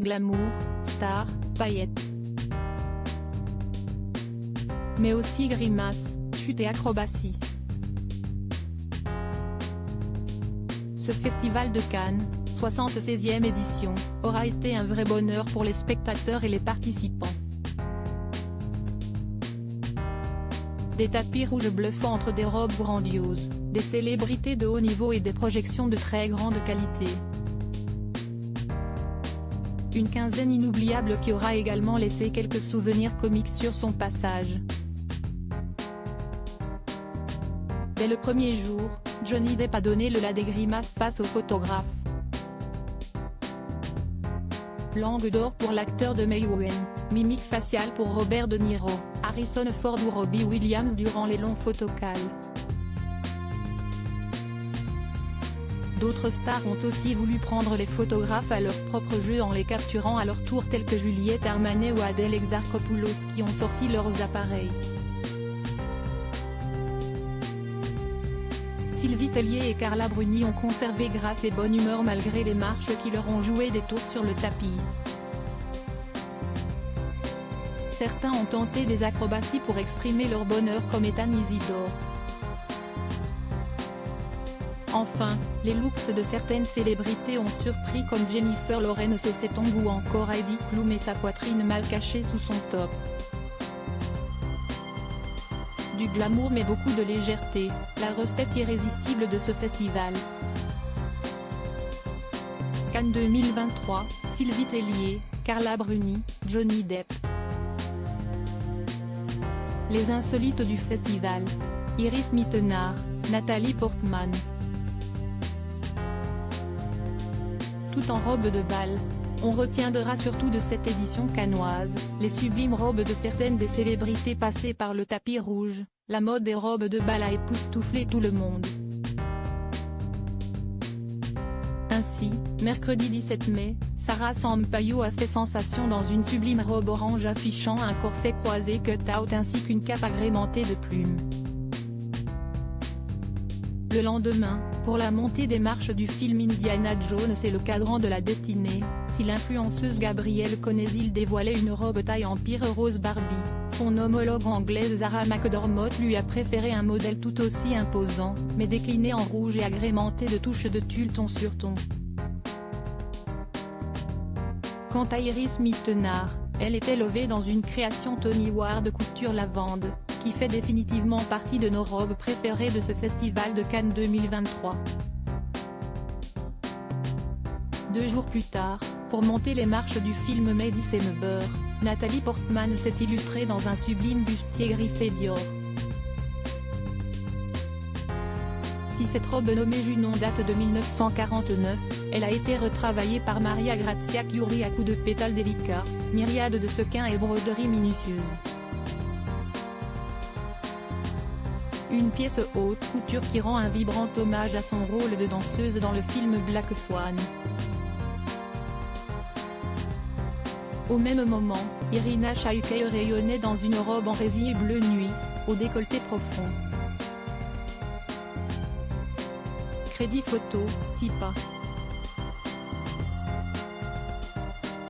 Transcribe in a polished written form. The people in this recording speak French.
glamour, stars, paillettes. Mais aussi grimaces, chutes et acrobaties. Ce festival de Cannes, 76e édition, aura été un vrai bonheur pour les spectateurs et les participants. Des tapis rouges bluffants entre des robes grandioses, des célébrités de haut niveau et des projections de très grande qualité. Une quinzaine inoubliable qui aura également laissé quelques souvenirs comiques sur son passage. Dès le premier jour, Johnny Depp a donné le la des grimaces face aux photographes. Langue d'or pour l'acteur de Mayweather, mimique faciale pour Robert De Niro, Harrison Ford ou Robbie Williams durant les longs photocalls. D'autres stars ont aussi voulu prendre les photographes à leur propre jeu en les capturant à leur tour, tels que Juliette Armanet ou Adèle Exarchopoulos qui ont sorti leurs appareils. Sylvie Tellier et Carla Bruni ont conservé grâce et bonne humeur malgré les marches qui leur ont joué des tours sur le tapis. Certains ont tenté des acrobaties pour exprimer leur bonheur comme Ethan Isidore. Enfin, les looks de certaines célébrités ont surpris comme Jennifer Lawrence et ses tongs ou encore Heidi Klum et sa poitrine mal cachée sous son top. Du glamour mais beaucoup de légèreté, la recette irrésistible de ce festival. Cannes 2023, Sylvie Tellier, Carla Bruni, Johnny Depp. Les insolites du festival. Iris Mittenard, Nathalie Portman. Tout en robe de bal. On retiendra surtout de cette édition cannoise, les sublimes robes de certaines des célébrités passées par le tapis rouge. La mode des robes de bal a époustouflé tout le monde. Ainsi, mercredi 17 mai, Sarah Sampaio a fait sensation dans une sublime robe orange affichant un corset croisé cut-out ainsi qu'une cape agrémentée de plumes. Le lendemain, pour la montée des marches du film Indiana Jones et le cadran de la destinée, si l'influenceuse Gabrielle Conézil dévoilait une robe taille Empire rose Barbie, son homologue anglaise Zara McDormott lui a préféré un modèle tout aussi imposant, mais décliné en rouge et agrémenté de touches de tulle ton sur ton. Quant à Iris Mittenard, elle était levée dans une création Tony Ward couture lavande, qui fait définitivement partie de nos robes préférées de ce festival de Cannes 2023. 2 jours plus tard, pour monter les marches du film May December, Nathalie Portman s'est illustrée dans un sublime bustier griffé Dior. Si cette robe nommée Junon date de 1949, elle a été retravaillée par Maria Grazia Chiuri à coups de pétales délicats, myriades de sequins et broderies minutieuses. Une pièce haute couture qui rend un vibrant hommage à son rôle de danseuse dans le film Black Swan. Au même moment, Irina Shayk rayonnait dans une robe en résille bleu nuit, au décolleté profond. Crédit photo, Sipa.